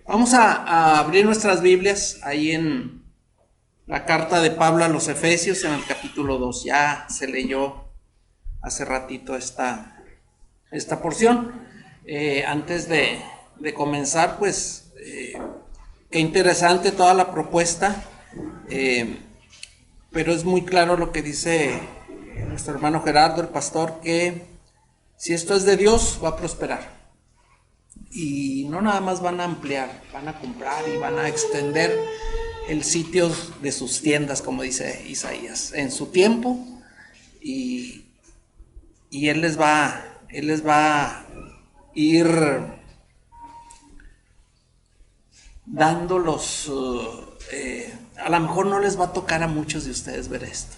Vamos a abrir nuestras Biblias ahí en la carta de Pablo a los Efesios en el capítulo 2. Ya se leyó hace ratito esta porción. Antes de comenzar, pues, qué interesante toda la propuesta, pero es muy claro lo que dice nuestro hermano Gerardo, el pastor, que si esto es de Dios, va a prosperar. Y no nada más van a ampliar, van a comprar y van a extender el sitio de sus tiendas, como dice Isaías, en su tiempo, y Él les va a ir dando los... a lo mejor no les va a tocar a muchos de ustedes ver esto,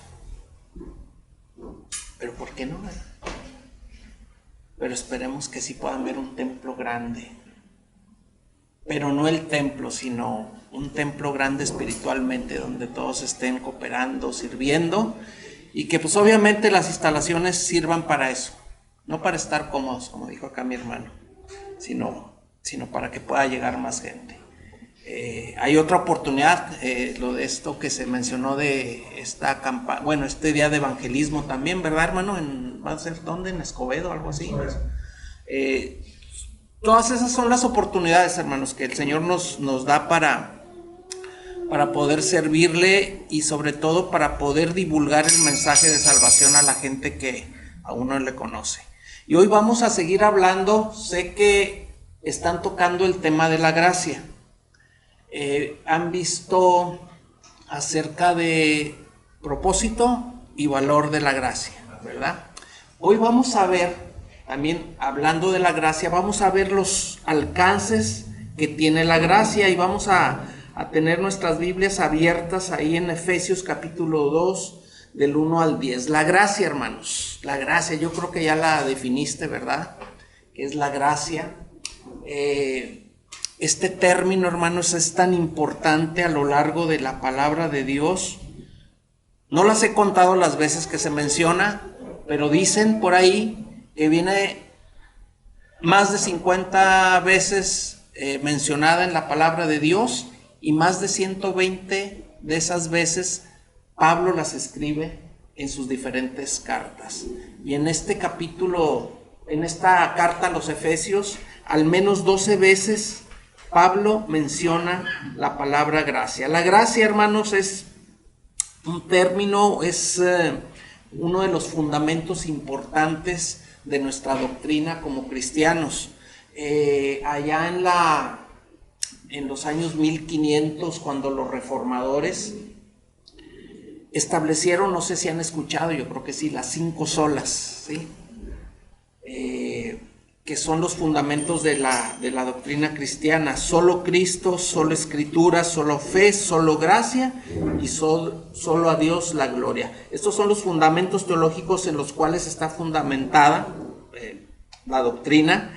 pero ¿por qué no? Pero esperemos que sí puedan ver un templo grande, pero no el templo, sino un templo grande espiritualmente, donde todos estén cooperando, sirviendo, y que pues obviamente las instalaciones sirvan para eso, no para estar cómodos, como dijo acá mi hermano, sino para que pueda llegar más gente. Hay otra oportunidad, lo de esto que se mencionó de esta campaña, bueno, este día de evangelismo también, ¿verdad, hermano? ¿Va a ser dónde? ¿En Escobedo? Algo así. Todas esas son las oportunidades, hermanos, que el Señor nos da para poder servirle y sobre todo para poder divulgar el mensaje de salvación a la gente que aún no le conoce. Y hoy vamos a seguir hablando. Sé que están tocando el tema de la gracia. Han visto acerca de propósito y valor de la gracia, ¿verdad? Hoy vamos a ver, también hablando de la gracia, vamos a ver los alcances que tiene la gracia, y vamos a tener nuestras Biblias abiertas ahí en Efesios capítulo 2 del 1 al 10. La gracia, hermanos, la gracia, yo creo que ya la definiste, ¿verdad? ¿Qué es la gracia? Este término, hermanos, es tan importante a lo largo de la palabra de Dios. No las he contado las veces que se menciona, pero dicen por ahí que viene más de 50 veces mencionada en la palabra de Dios, y más de 120 de esas veces Pablo las escribe en sus diferentes cartas. Y en este capítulo, en esta carta a los Efesios, al menos 12 veces Pablo menciona la palabra gracia. La gracia, hermanos, es un término, es uno de los fundamentos importantes de nuestra doctrina como cristianos. Allá en los años 1500, cuando los reformadores establecieron, no sé si han escuchado, yo creo que sí, las 5 solas, ¿sí? Que son los fundamentos de la doctrina cristiana: solo Cristo, solo Escritura, solo fe, solo gracia y solo a Dios la gloria. Estos son los fundamentos teológicos en los cuales está fundamentada la doctrina,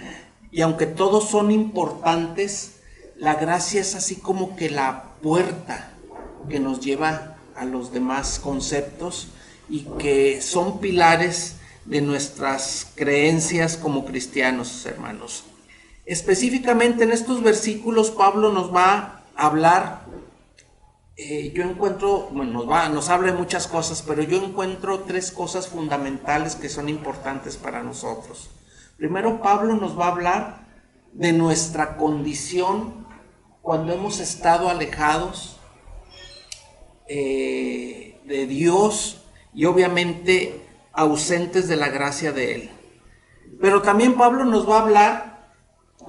y aunque todos son importantes, la gracia es así como que la puerta que nos lleva a los demás conceptos y que son pilares de nuestras creencias como cristianos, hermanos. Específicamente en estos versículos Pablo nos va a hablar, yo encuentro, bueno, nos habla de muchas cosas, pero yo encuentro 3 cosas fundamentales que son importantes para nosotros. Primero, Pablo nos va a hablar de nuestra condición cuando hemos estado alejados de Dios y obviamente ausentes de la gracia de Él. Pero también Pablo nos va a hablar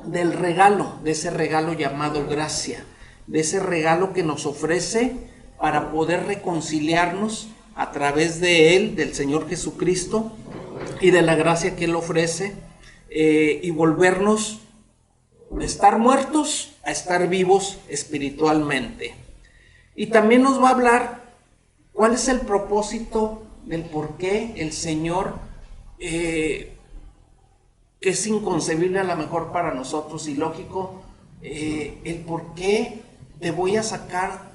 del regalo, de ese regalo llamado gracia, de ese regalo que nos ofrece para poder reconciliarnos a través de Él, del Señor Jesucristo, y de la gracia que Él ofrece, y volvernos de estar muertos a estar vivos espiritualmente. Y también nos va a hablar cuál es el propósito del por qué el Señor, que es inconcebible a lo mejor para nosotros y lógico, el por qué te voy a sacar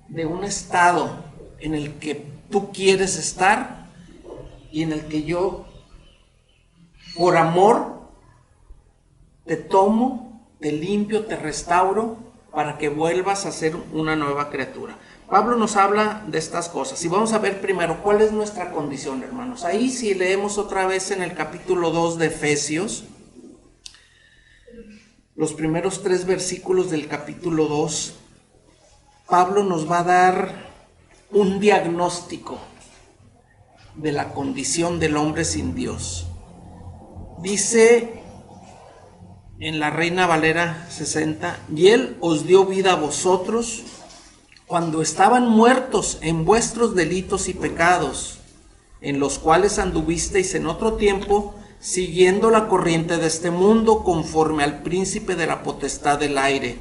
de un estado en el que tú quieres estar y en el que yo, por amor, te tomo te limpio, te restauro para que vuelvas a ser una nueva criatura. Pablo nos habla de estas cosas. Y vamos a ver primero cuál es nuestra condición, hermanos. Ahí si leemos otra vez en el capítulo 2 de Efesios, los primeros 3 versículos del capítulo 2, Pablo nos va a dar un diagnóstico de la condición del hombre sin Dios. Dice en la Reina Valera 60, y Él os dio vida a vosotros cuando estaban muertos en vuestros delitos y pecados, en los cuales anduvisteis en otro tiempo, siguiendo la corriente de este mundo, conforme al príncipe de la potestad del aire,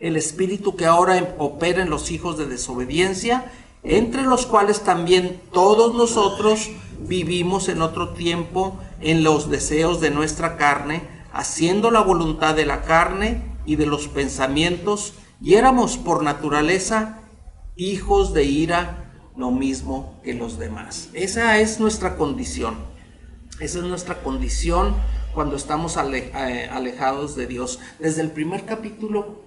el espíritu que ahora opera en los hijos de desobediencia, entre los cuales también todos nosotros vivimos en otro tiempo en los deseos de nuestra carne, haciendo la voluntad de la carne y de los pensamientos, y éramos por naturaleza hijos de ira, lo mismo que los demás. Esa es nuestra condición. Esa es nuestra condición cuando estamos alejados de Dios. Desde el primer capítulo,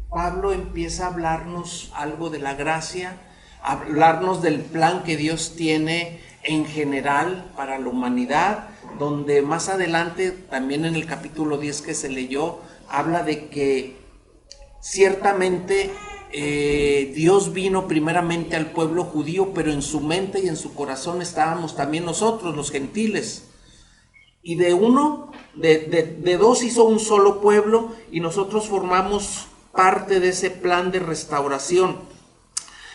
Pablo empieza a hablarnos algo de la gracia, a hablarnos del plan que Dios tiene en general para la humanidad, donde más adelante, también en el capítulo 10 que se leyó, habla de que ciertamente Dios vino primeramente al pueblo judío, pero en su mente y en su corazón estábamos también nosotros, los gentiles. Y de dos hizo un solo pueblo, y nosotros formamos parte de ese plan de restauración.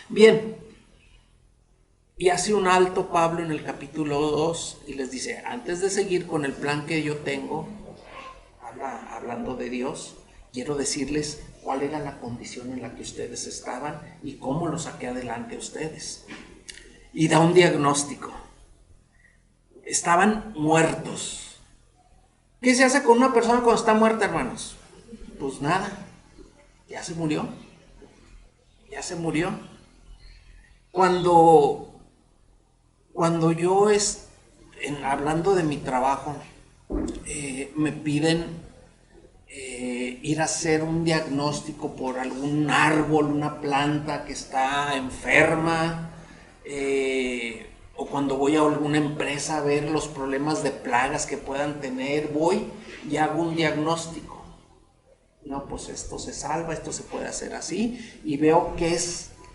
Bien, y hace un alto Pablo en el capítulo 2 y les dice, antes de seguir con el plan que yo tengo, hablando de Dios, quiero decirles cuál era la condición en la que ustedes estaban y cómo lo saqué adelante a ustedes. Y da un diagnóstico. Estaban muertos. ¿Qué se hace con una persona cuando está muerta, hermanos? Pues nada, ya se murió. Ya se murió. Cuando yo hablando de mi trabajo, me piden ir a hacer un diagnóstico por algún árbol, una planta que está enferma, o cuando voy a alguna empresa a ver los problemas de plagas que puedan tener, voy y hago un diagnóstico. No, pues esto se salva, esto se puede hacer así, y veo qué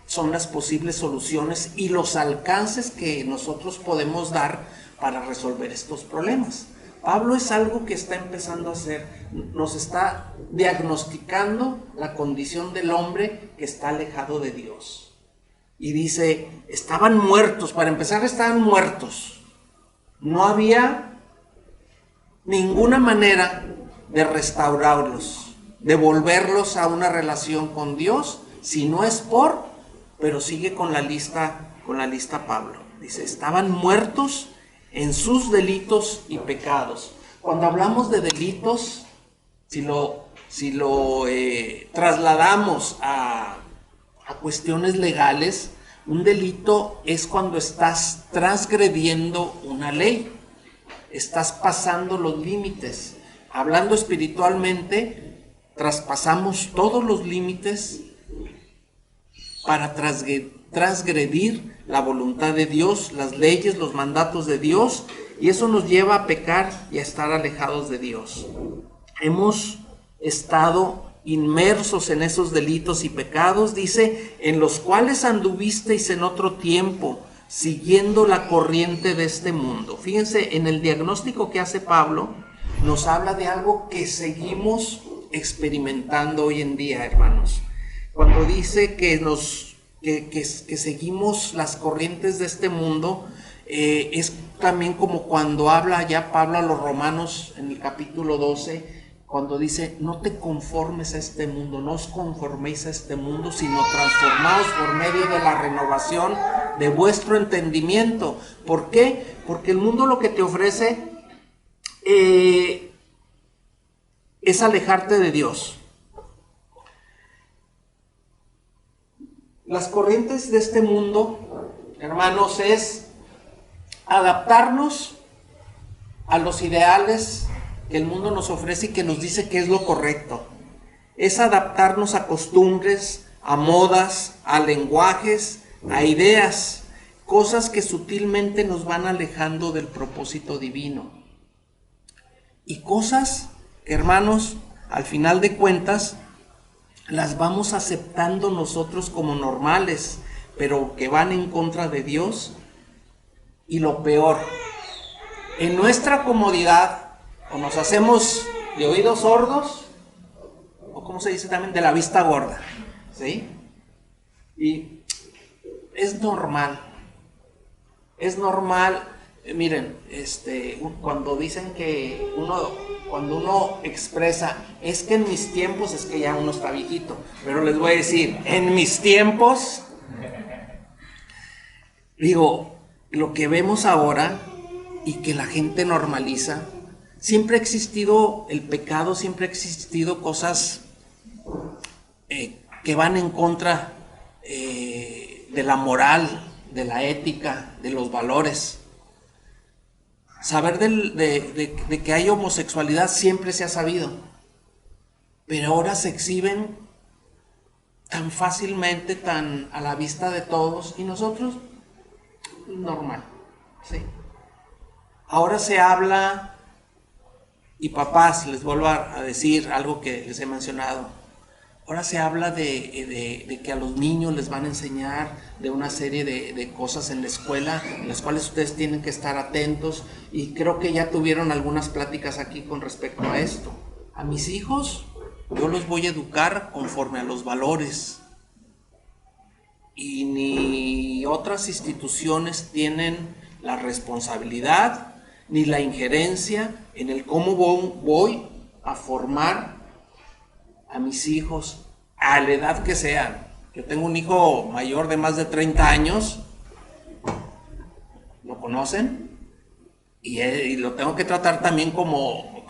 son las posibles soluciones y los alcances que nosotros podemos dar para resolver estos problemas. Pablo es algo que está empezando a hacer, nos está diagnosticando la condición del hombre que está alejado de Dios. Y dice, estaban muertos, para empezar estaban muertos. No había ninguna manera de restaurarlos, de volverlos a una relación con Dios, si no es pero sigue con la lista Pablo. Dice, estaban muertos en sus delitos y pecados. Cuando hablamos de delitos, si lo trasladamos a cuestiones legales, un delito es cuando estás transgrediendo una ley, estás pasando los límites. Hablando espiritualmente, traspasamos todos los límites para transgredir la voluntad de Dios, las leyes, los mandatos de Dios, y eso nos lleva a pecar y a estar alejados de Dios. Hemos estado inmersos en esos delitos y pecados, dice, en los cuales anduvisteis en otro tiempo, siguiendo la corriente de este mundo. Fíjense, en el diagnóstico que hace Pablo, nos habla de algo que seguimos experimentando hoy en día, hermanos. Cuando dice que seguimos las corrientes de este mundo, es también como cuando habla ya Pablo a los romanos en el capítulo 12, cuando dice, no te conformes a este mundo, no os conforméis a este mundo, sino transformaos por medio de la renovación de vuestro entendimiento. ¿Por qué? Porque el mundo lo que te ofrece es alejarte de Dios. Las corrientes de este mundo, hermanos, es adaptarnos a los ideales que el mundo nos ofrece y que nos dice que es lo correcto. Es adaptarnos a costumbres, a modas, a lenguajes, a ideas, cosas que sutilmente nos van alejando del propósito divino. Y cosas que, hermanos, al final de cuentas, las vamos aceptando nosotros como normales, pero que van en contra de Dios. Y lo peor, en nuestra comodidad, o nos hacemos de oídos sordos, o como se dice también, de la vista gorda, ¿sí? Y es normal, miren, cuando dicen que cuando uno expresa, es que en mis tiempos, es que ya uno está viejito, pero les voy a decir, en mis tiempos, digo, lo que vemos ahora y que la gente normaliza, siempre ha existido el pecado, siempre ha existido cosas que van en contra de la moral, de la ética, de los valores. Saber de que hay homosexualidad siempre se ha sabido, pero ahora se exhiben tan fácilmente, tan a la vista de todos, y nosotros, normal, ¿sí? Ahora se habla, y papás, les vuelvo a decir algo que les he mencionado, ahora se habla de que a los niños les van a enseñar de una serie de cosas en la escuela, en las cuales ustedes tienen que estar atentos, y creo que ya tuvieron algunas pláticas aquí con respecto a esto. A mis hijos yo los voy a educar conforme a los valores, y ni otras instituciones tienen la responsabilidad ni la injerencia en el cómo voy a formar a mis hijos a la edad que sean. Yo tengo un hijo mayor de más de 30 años, ¿lo conocen? Y lo tengo que tratar también como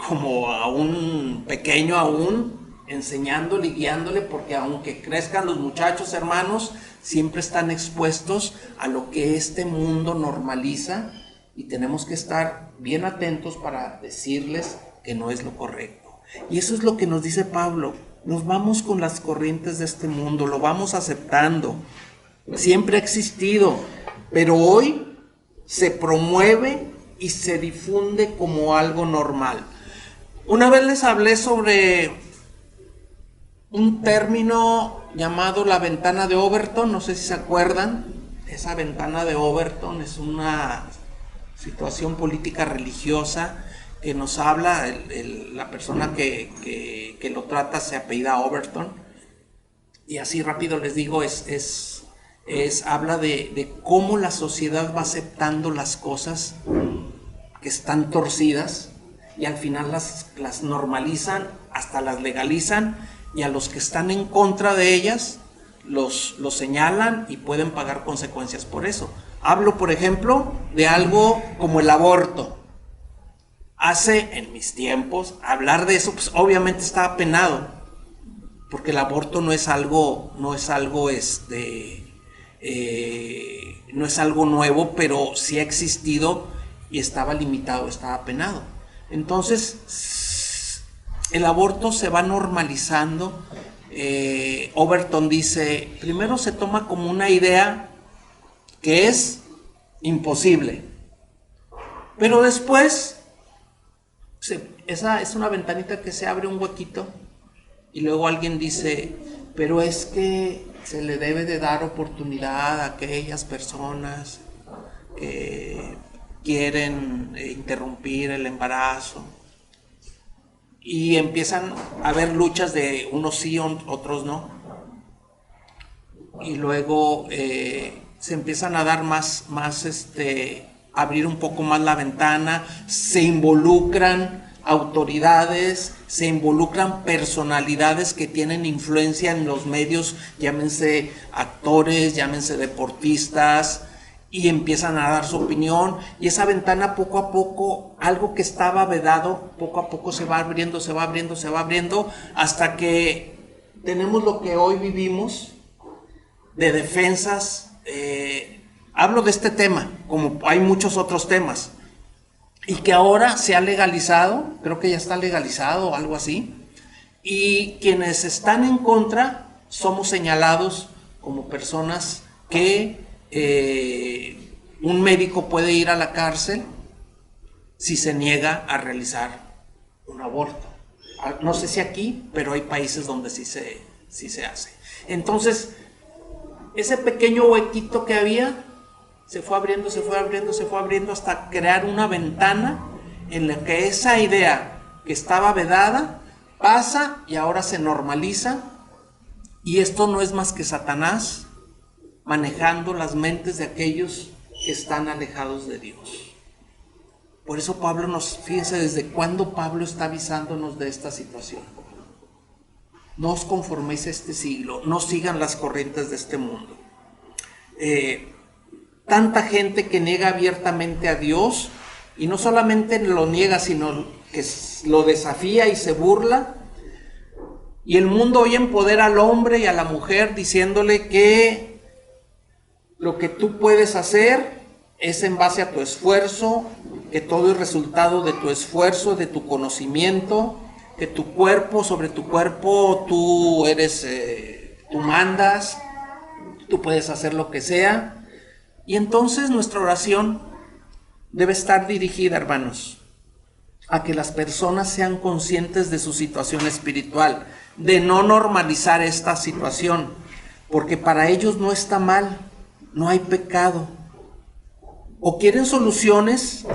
a un pequeño aún, enseñándole y guiándole, porque aunque crezcan los muchachos, hermanos, siempre están expuestos a lo que este mundo normaliza, y tenemos que estar bien atentos para decirles que no es lo correcto. Y eso es lo que nos dice Pablo. Nos vamos con las corrientes de este mundo, lo vamos aceptando. Siempre ha existido, pero hoy se promueve y se difunde como algo normal. Una vez les hablé sobre un término llamado la ventana de Overton, no sé si se acuerdan. Esa ventana de Overton es una situación política religiosa que nos habla, la persona que lo trata se apellida Overton, y así rápido les digo, habla de cómo la sociedad va aceptando las cosas que están torcidas, y al final las normalizan, hasta las legalizan, y a los que están en contra de ellas los señalan y pueden pagar consecuencias por eso. Hablo, por ejemplo, de algo como el aborto. En mis tiempos, hablar de eso, pues obviamente estaba penado, porque el aborto no es algo nuevo, pero sí ha existido y estaba limitado, estaba penado. Entonces, el aborto se va normalizando. Overton dice, primero se toma como una idea que es imposible, pero después esa es una ventanita que se abre un huequito, y luego alguien dice, pero es que se le debe de dar oportunidad a aquellas personas que quieren interrumpir el embarazo, y empiezan a haber luchas de unos sí, otros no, y luego se empiezan a dar más abrir un poco más la ventana, se involucran autoridades, se involucran personalidades que tienen influencia en los medios, llámense actores, llámense deportistas, y empiezan a dar su opinión, y esa ventana poco a poco, algo que estaba vedado, poco a poco se va abriendo, hasta que tenemos lo que hoy vivimos de defensas. Hablo de este tema, como hay muchos otros temas, y que ahora se ha legalizado, creo que ya está legalizado o algo así, y quienes están en contra somos señalados como personas que un médico puede ir a la cárcel si se niega a realizar un aborto. No sé si aquí, pero hay países donde sí se hace. Entonces, ese pequeño huequito que había se fue abriendo, se fue abriendo, se fue abriendo hasta crear una ventana en la que esa idea que estaba vedada pasa y ahora se normaliza, y esto no es más que Satanás manejando las mentes de aquellos que están alejados de Dios. Por eso fíjense desde cuándo Pablo está avisándonos de esta situación. No os conforméis a este siglo, no sigan las corrientes de este mundo. Tanta gente que niega abiertamente a Dios, y no solamente lo niega, sino que lo desafía y se burla. Y el mundo hoy empodera al hombre y a la mujer diciéndole que lo que tú puedes hacer es en base a tu esfuerzo, que todo es resultado de tu esfuerzo, de tu conocimiento, que tu cuerpo, sobre tu cuerpo tú mandas, tú puedes hacer lo que sea. Y entonces nuestra oración debe estar dirigida, hermanos, a que las personas sean conscientes de su situación espiritual, de no normalizar esta situación, porque para ellos no está mal, no hay pecado. O quieren soluciones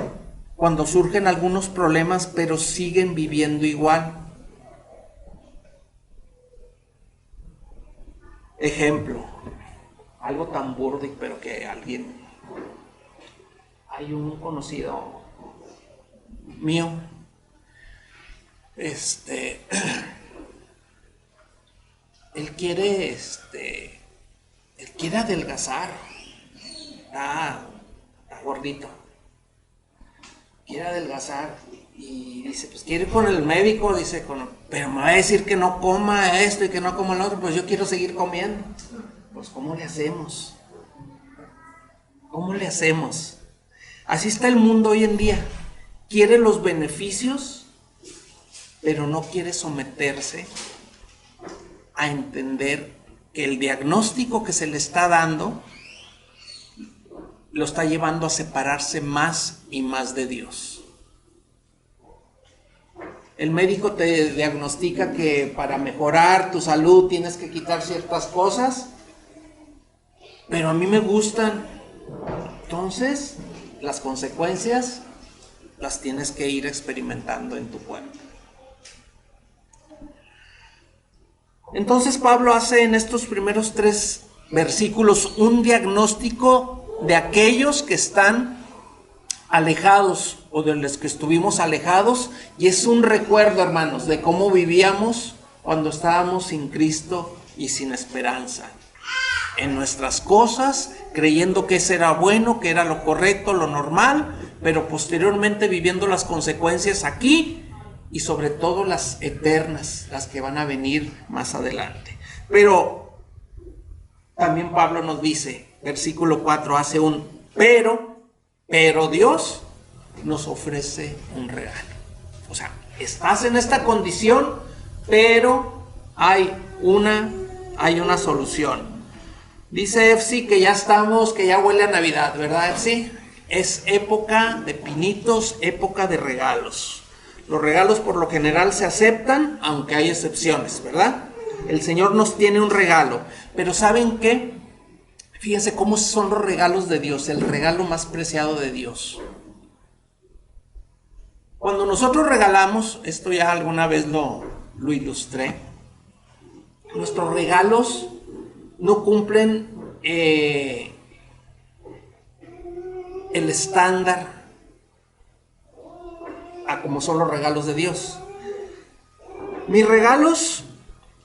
cuando surgen algunos problemas, pero siguen viviendo igual. Ejemplo, algo tan burdo, pero que hay un conocido mío, él quiere adelgazar, está gordito, quiere adelgazar y dice, pues quiere ir con el médico, dice, pero me va a decir que no coma esto y que no coma lo otro, pues yo quiero seguir comiendo. Pues ¿cómo le hacemos? ¿Cómo le hacemos? Así está el mundo hoy en día. Quiere los beneficios, pero no quiere someterse a entender que el diagnóstico que se le está dando lo está llevando a separarse más y más de Dios. El médico te diagnostica que para mejorar tu salud tienes que quitar ciertas cosas, pero a mí me gustan. Entonces, las consecuencias las tienes que ir experimentando en tu cuerpo. Entonces Pablo hace en estos primeros 3 versículos un diagnóstico de aquellos que están alejados o de los que estuvimos alejados, y es un recuerdo, hermanos, de cómo vivíamos cuando estábamos sin Cristo y sin esperanza, en nuestras cosas, creyendo que eso era bueno, que era lo correcto, lo normal, pero posteriormente viviendo las consecuencias aquí y sobre todo las eternas, las que van a venir más adelante. Pero también Pablo nos dice, versículo 4, hace un pero Dios nos ofrece un regalo. O sea, estás en esta condición, pero hay una solución. Dice Efsi que ya estamos, que ya huele a Navidad, ¿verdad, Efsi? Es época de pinitos, época de regalos. Los regalos por lo general se aceptan, aunque hay excepciones, ¿verdad? El Señor nos tiene un regalo, pero ¿saben qué? Fíjense cómo son los regalos de Dios, el regalo más preciado de Dios. Cuando nosotros regalamos, esto ya alguna vez lo ilustré, nuestros regalos no cumplen el estándar a como son los regalos de Dios. Mis regalos,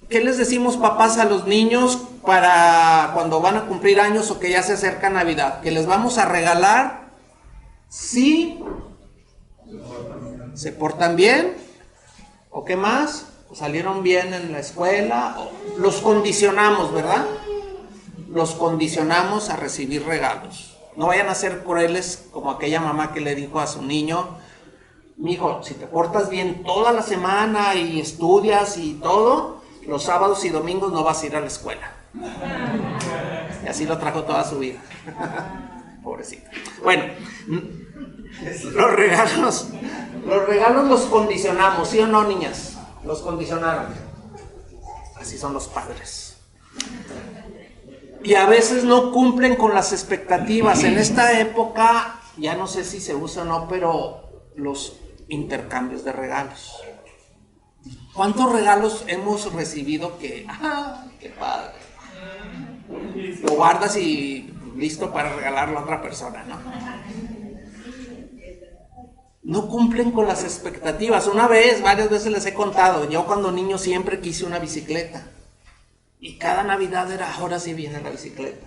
¿qué les decimos papás a los niños para cuando van a cumplir años o que ya se acerca Navidad? Que les vamos a regalar si se portan bien, o qué más, o salieron bien en la escuela, o los condicionamos, ¿verdad? Los condicionamos a recibir regalos. No vayan a ser crueles como aquella mamá que le dijo a su niño, mijo, si te portas bien toda la semana y estudias y todo, los sábados y domingos no vas a ir a la escuela. Y así lo trajo toda su vida. Pobrecito. Bueno, los regalos los condicionamos, ¿sí o no, niñas? Los condicionaron. Así son los padres. Y a veces no cumplen con las expectativas. En esta época, ya no sé si se usa o no, pero los intercambios de regalos. ¿Cuántos regalos hemos recibido que, qué padre? Lo guardas y listo para regalarlo a otra persona, ¿no? No cumplen con las expectativas. Varias veces les he contado, yo cuando niño siempre quise una bicicleta. Y cada Navidad era, ahora sí viene la bicicleta.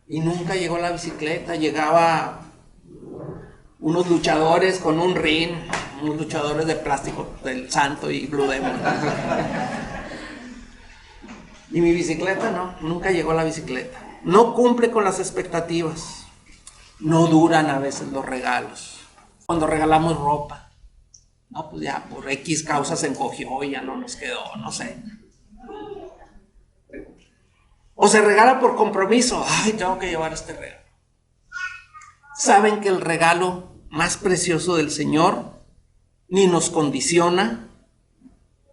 Y nunca llegó la bicicleta, llegaba unos luchadores con un ring, unos luchadores de plástico del Santo y Blue Demon. Y mi bicicleta no, nunca llegó la bicicleta. No cumple con las expectativas. No duran a veces los regalos. Cuando regalamos ropa, no, pues ya por X causa se encogió y ya no nos quedó, no sé. O se regala por compromiso. Ay, tengo que llevar este regalo. Saben que el regalo más precioso del Señor ni nos condiciona,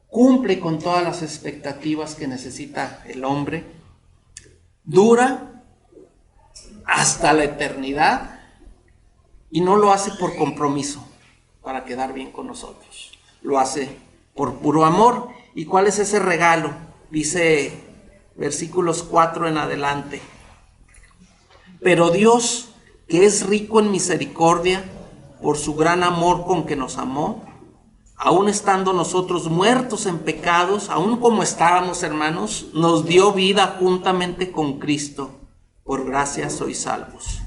cumple con todas las expectativas que necesita el hombre, dura hasta la eternidad y no lo hace por compromiso para quedar bien con nosotros. Lo hace por puro amor. ¿Y cuál es ese regalo? Dice versículos 4 en adelante. Pero Dios, que es rico en misericordia, por su gran amor con que nos amó, aun estando nosotros muertos en pecados, aun como estábamos, hermanos, nos dio vida juntamente con Cristo. Por gracia sois salvos.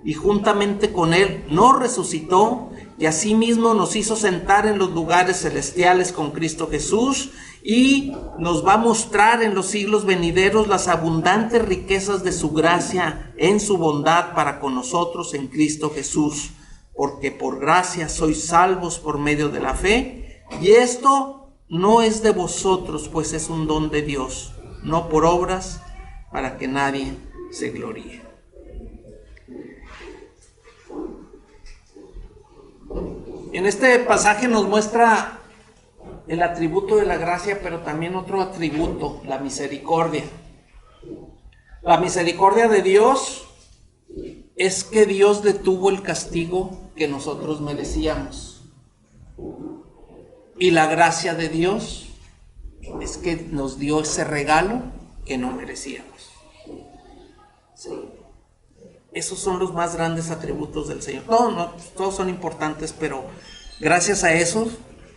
Y juntamente con Él nos resucitó y asimismo nos hizo sentar en los lugares celestiales con Cristo Jesús, y nos va a mostrar en los siglos venideros las abundantes riquezas de su gracia en su bondad para con nosotros en Cristo Jesús. Porque por gracia sois salvos por medio de la fe, y esto no es de vosotros, pues es un don de Dios, no por obras, para que nadie se gloríe. En este pasaje nos muestra el atributo de la gracia, pero también otro atributo, la misericordia. La misericordia de Dios es que Dios detuvo el castigo que nosotros merecíamos. Y la gracia de Dios es que nos dio ese regalo que no merecíamos. Sí. Esos son los más grandes atributos del Señor. Todos son importantes, pero gracias a eso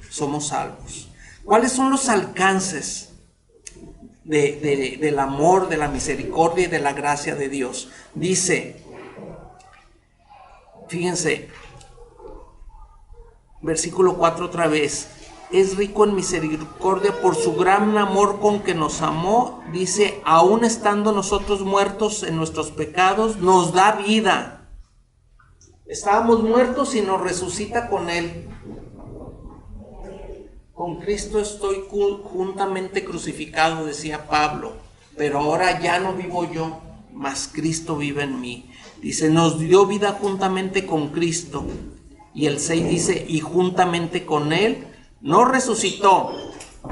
somos salvos. ¿Cuáles son los alcances del amor, de la misericordia y de la gracia de Dios? Dice, fíjense, versículo 4 otra vez. Es rico en misericordia por su gran amor con que nos amó. Dice, aun estando nosotros muertos en nuestros pecados, nos da vida. Estábamos muertos y nos resucita con Él. Con Cristo estoy juntamente crucificado, decía Pablo, pero ahora ya no vivo yo, mas Cristo vive en mí. Dice, nos dio vida juntamente con Cristo. Y el 6 dice, y juntamente con Él nos resucitó.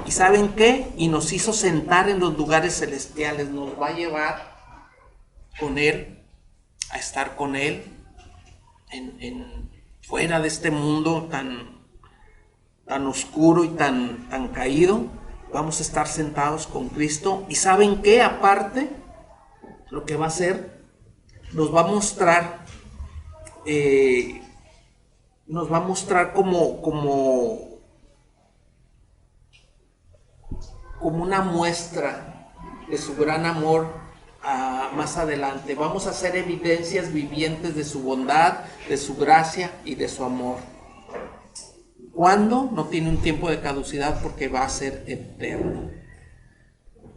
¿Y saben qué? Y nos hizo sentar en los lugares celestiales. Nos va a llevar con Él, a estar con Él, fuera de este mundo tan oscuro y tan caído. Vamos a estar sentados con Cristo. ¿Y saben qué? Aparte, lo que va a hacer, nos va a mostrar como una muestra de su gran amor más adelante. Vamos a ser evidencias vivientes de su bondad, de su gracia y de su amor. ¿Cuándo? No tiene un tiempo de caducidad porque va a ser eterno.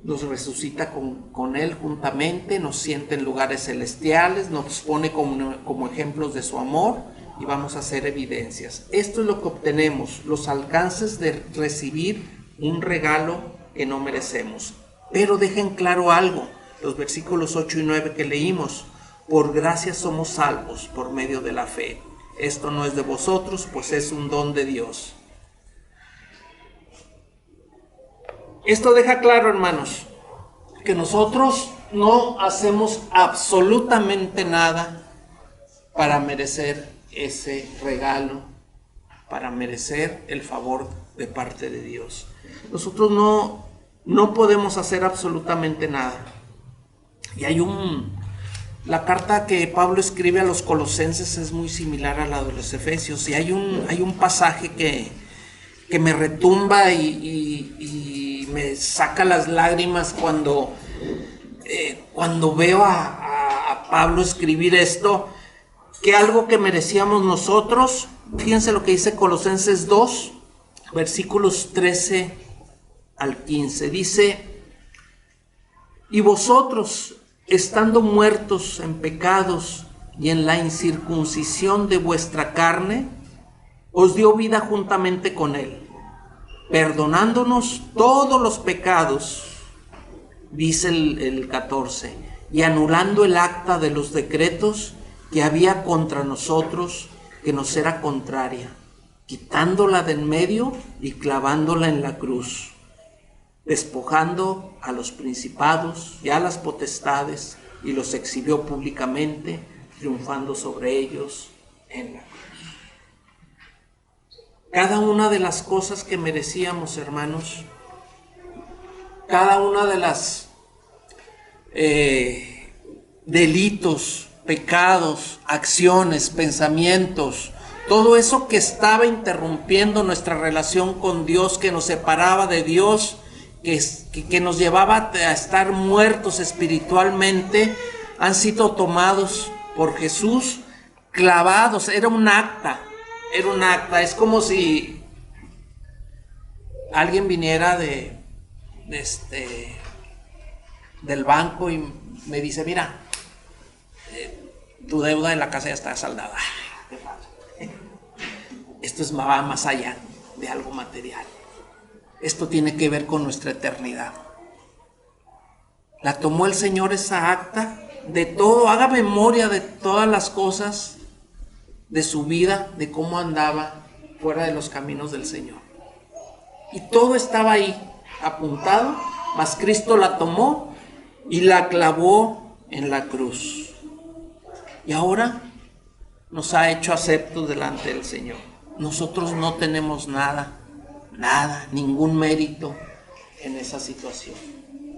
Nos resucita con Él juntamente, nos sienta en lugares celestiales, nos pone como ejemplos de su amor y vamos a hacer evidencias. Esto es lo que obtenemos, los alcances de recibir un regalo que no merecemos. Pero dejen claro algo, los versículos 8 y 9 que leímos: por gracia somos salvos por medio de la fe. Esto no es de vosotros, pues es un don de Dios. Esto deja claro, hermanos, que nosotros no hacemos absolutamente nada para merecer ese regalo, para merecer el favor de parte de Dios. Nosotros no podemos hacer absolutamente nada. Y la carta que Pablo escribe a los Colosenses es muy similar a la de los Efesios, y hay un pasaje que me retumba y me saca las lágrimas cuando veo a Pablo escribir esto, que algo que merecíamos nosotros. Fíjense lo que dice Colosenses 2, versículos 13 al 15. Dice: y vosotros, estando muertos en pecados y en la incircuncisión de vuestra carne, os dio vida juntamente con él, perdonándonos todos los pecados, dice el 14, y anulando el acta de los decretos que había contra nosotros, que nos era contraria, quitándola de en medio y clavándola en la cruz, despojando a los principados y a las potestades, y los exhibió públicamente, triunfando sobre ellos en la cruz. Cada una de las cosas que merecíamos, hermanos, cada una de las delitos, pecados, acciones, pensamientos, todo eso que estaba interrumpiendo nuestra relación con Dios, que nos separaba de Dios, que nos llevaba a estar muertos espiritualmente, han sido tomados por Jesús, clavados. Era un acta. Es como si alguien viniera del banco y me dice: mira, tu deuda en la casa ya está saldada. Qué padre. Esto va más allá de algo material. Esto tiene que ver con nuestra eternidad. La tomó el Señor, esa acta de todo. Haga memoria de todas las cosas de su vida, de cómo andaba fuera de los caminos del Señor. Y todo estaba ahí apuntado, mas Cristo la tomó y la clavó en la cruz. Y ahora nos ha hecho aceptos delante del Señor. Nosotros no tenemos nada, ningún mérito en esa situación.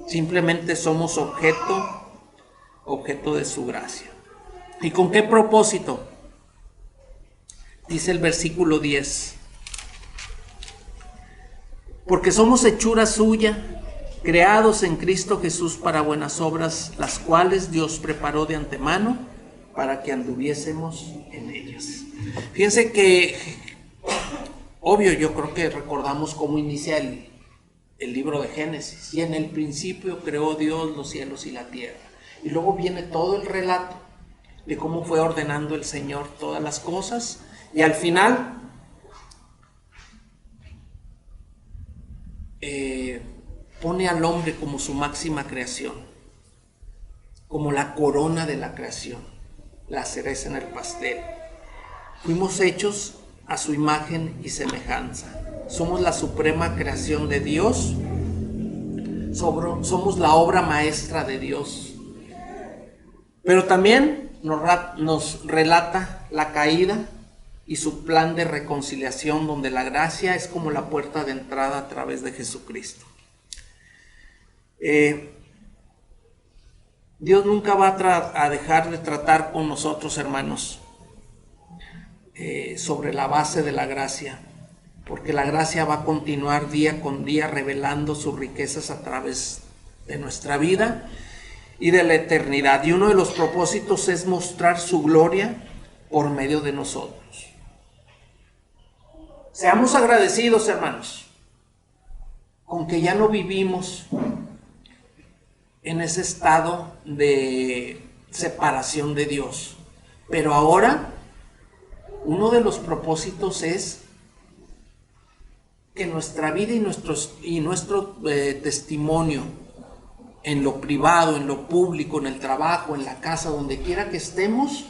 Simplemente somos objeto de su gracia. ¿Y con qué propósito? Dice el versículo 10: porque somos hechura suya, creados en Cristo Jesús para buenas obras, las cuales Dios preparó de antemano para que anduviésemos en ellas. Fíjense que, obvio, yo creo que recordamos cómo inicia el libro de Génesis. Y en el principio creó Dios los cielos y la tierra. Y luego viene todo el relato de cómo fue ordenando el Señor todas las cosas. Y al final pone al hombre como su máxima creación, como la corona de la creación, la cereza en el pastel. Fuimos hechos a su imagen y semejanza. Somos la suprema creación de Dios. Somos la obra maestra de Dios. Pero también nos relata la caída y su plan de reconciliación, donde la gracia es como la puerta de entrada a través de Jesucristo. Dios nunca va a dejar de tratar con nosotros, hermanos, sobre la base de la gracia, porque la gracia va a continuar día con día revelando sus riquezas a través de nuestra vida y de la eternidad. Y uno de los propósitos es mostrar su gloria por medio de nosotros. Seamos agradecidos, hermanos, con que ya no vivimos en ese estado de separación de Dios, pero ahora Uno de los propósitos es que nuestra vida y nuestro testimonio en lo privado, en lo público, en el trabajo, en la casa, donde quiera que estemos,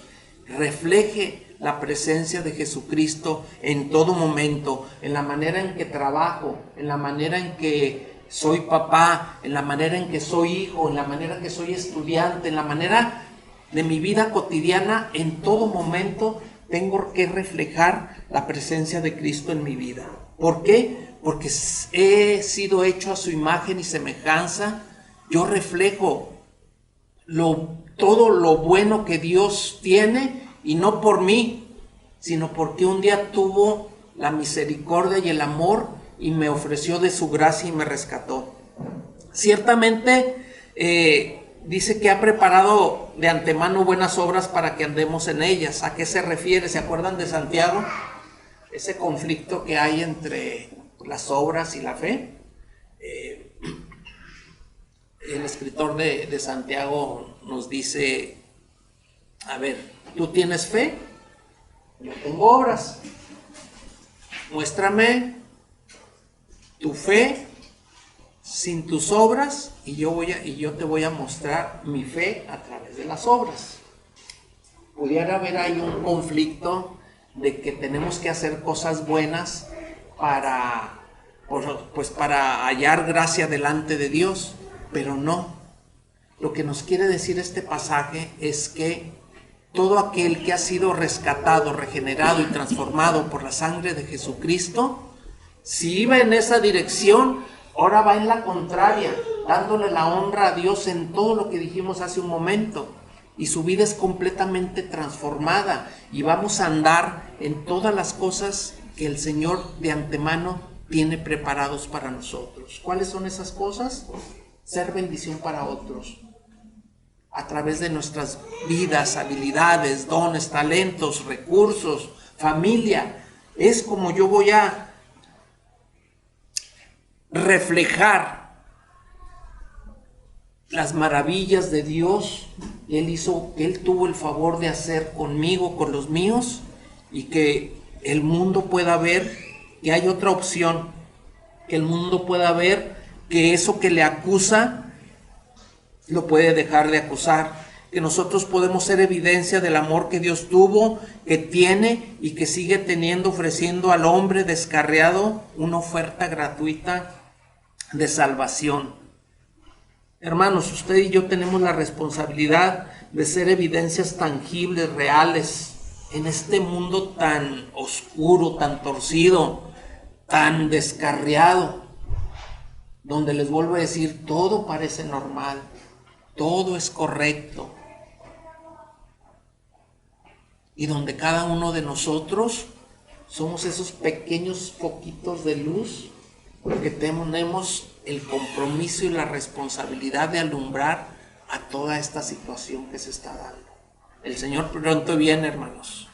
refleje la presencia de Jesucristo en todo momento, en la manera en que trabajo, en la manera en que soy papá, en la manera en que soy hijo, en la manera en que soy estudiante, en la manera de mi vida cotidiana. En todo momento tengo que reflejar la presencia de Cristo en mi vida. ¿Por qué? Porque he sido hecho a su imagen y semejanza. Yo reflejo todo lo bueno que Dios tiene, y no por mí, sino porque un día tuvo la misericordia y el amor y me ofreció de su gracia y me rescató. Ciertamente dice que ha preparado de antemano buenas obras para que andemos en ellas. ¿A qué se refiere? ¿Se acuerdan de Santiago? Ese conflicto que hay entre las obras y la fe. El escritor de Santiago nos dice, a ver, ¿tú tienes fe? Yo tengo obras. Muéstrame tu fe sin tus obras y yo te voy a mostrar mi fe a través de las obras. Pudiera haber ahí un conflicto de que tenemos que hacer cosas buenas para hallar gracia delante de Dios, pero no. Lo que nos quiere decir este pasaje es que todo aquel que ha sido rescatado, regenerado y transformado por la sangre de Jesucristo, si iba en esa dirección, ahora va en la contraria, dándole la honra a Dios en todo lo que dijimos hace un momento. Y su vida es completamente transformada y vamos a andar en todas las cosas que el Señor de antemano tiene preparados para nosotros. ¿Cuáles son esas cosas? Ser bendición para otros. A través de nuestras vidas, habilidades, dones, talentos, recursos, familia. Es como yo voy a reflejar las maravillas de Dios que Él tuvo el favor de hacer conmigo, con los míos, y que el mundo pueda ver que hay otra opción, que el mundo pueda ver que eso que le acusa lo puede dejar de acusar, que nosotros podemos ser evidencia del amor que Dios tuvo, que tiene y que sigue teniendo, ofreciendo al hombre descarriado una oferta gratuita de salvación. Hermanos, usted y yo tenemos la responsabilidad de ser evidencias tangibles, reales, en este mundo tan oscuro, tan torcido, tan descarriado, donde les vuelvo a decir, todo parece normal. Todo es correcto. Y donde cada uno de nosotros somos esos pequeños foquitos de luz que tenemos el compromiso y la responsabilidad de alumbrar a toda esta situación que se está dando. El Señor pronto viene, hermanos.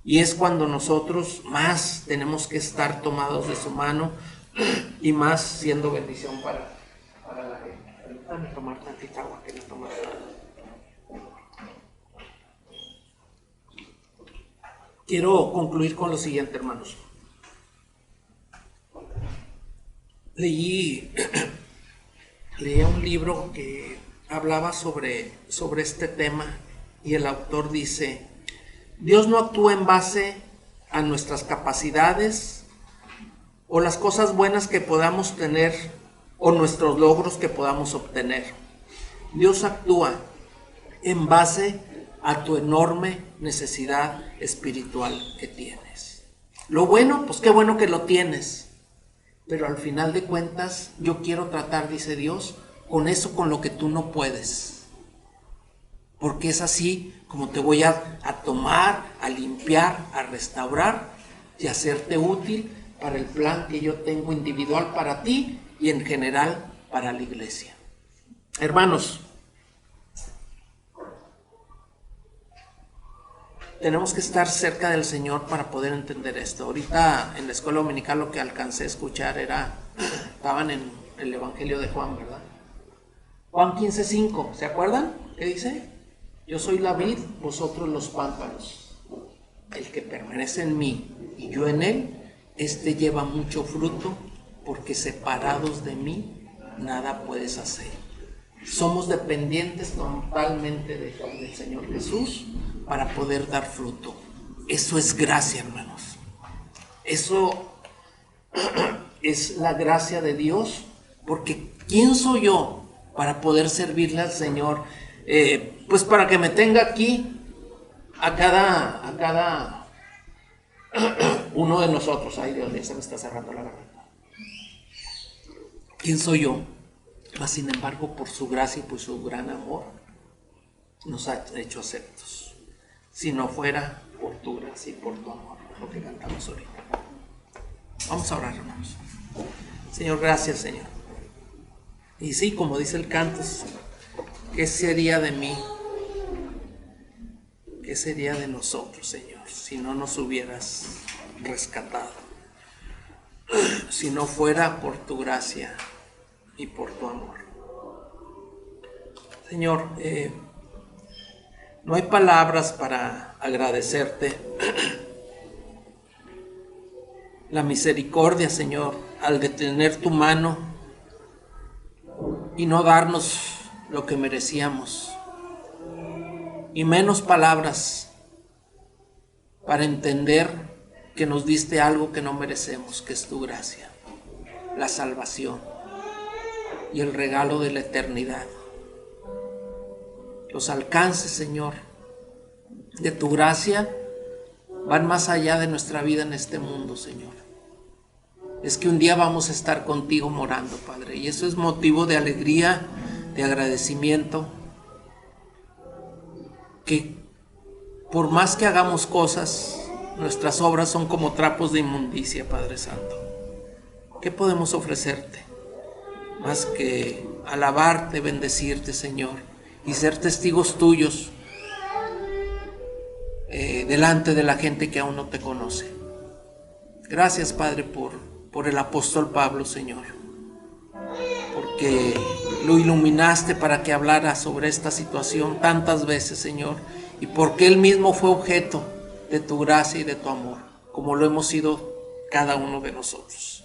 Y es cuando nosotros más tenemos que estar tomados de su mano y más siendo bendición para la gente. Dame tomar tantita agua que no tomas nada. Quiero concluir con lo siguiente, hermanos. Leía un libro que hablaba sobre este tema y el autor dice: Dios no actúa en base a nuestras capacidades o las cosas buenas que podamos tener o nuestros logros que podamos obtener. Dios actúa en base a tu enorme necesidad espiritual que tienes. Lo bueno, pues qué bueno que lo tienes, pero al final de cuentas yo quiero tratar, dice Dios, con eso con lo que tú no puedes, porque es así como te voy a tomar, a limpiar, a restaurar y a hacerte útil para el plan que yo tengo individual para ti y en general para la iglesia. Hermanos, tenemos que estar cerca del Señor para poder entender esto. Ahorita en la escuela dominical lo que alcancé a escuchar estaban en el Evangelio de Juan, ¿verdad? Juan 15:5, ¿se acuerdan? ¿Qué dice? Yo soy la vid, vosotros los pámpanos. el que permanece en mí y yo en él, este lleva mucho fruto, porque separados de mí nada puedes hacer. Somos dependientes totalmente del Señor Jesús para poder dar fruto. Eso es gracia, hermanos. Eso es la gracia de Dios, porque ¿quién soy yo para poder servirle al Señor? Pues para que me tenga aquí a cada uno de nosotros. Ay, Dios mío, se me está cerrando la garganta. ¿Quién soy yo? Mas sin embargo, por su gracia y por su gran amor, nos ha hecho aceptos. Si no fuera por tu gracia y por tu amor, lo que cantamos ahorita. Vamos a orar, hermanos. Señor, gracias, Señor. Y sí, como dice el canto, ¿qué sería de mí? ¿Qué sería de nosotros, Señor, si no nos hubieras rescatado? Si no fuera por tu gracia y por tu amor. Señor, no hay palabras para agradecerte la misericordia, Señor, al detener tu mano y no darnos lo que merecíamos, y menos palabras para entender que nos diste algo que no merecemos, que es tu gracia, la salvación y el regalo de la eternidad. Los alcances, Señor, de tu gracia van más allá de nuestra vida en este mundo, Señor. Es que un día vamos a estar contigo morando, Padre, y eso es motivo de alegría, de agradecimiento, que por más que hagamos cosas, nuestras obras son como trapos de inmundicia, Padre Santo. ¿Qué podemos ofrecerte? Más que alabarte, bendecirte, Señor, y ser testigos tuyos delante de la gente que aún no te conoce. Gracias, Padre, por el apóstol Pablo, Señor, porque lo iluminaste para que hablara sobre esta situación tantas veces, Señor, y porque él mismo fue objeto de tu gracia y de tu amor, como lo hemos sido cada uno de nosotros.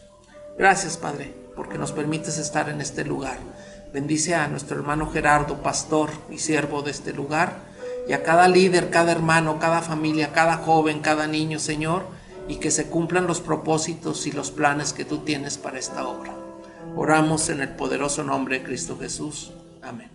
Gracias, Padre, porque nos permites estar en este lugar. Bendice a nuestro hermano Gerardo, pastor y siervo de este lugar, y a cada líder, cada hermano, cada familia, cada joven, cada niño, Señor, y que se cumplan los propósitos y los planes que tú tienes para esta obra. Oramos en el poderoso nombre de Cristo Jesús. Amén.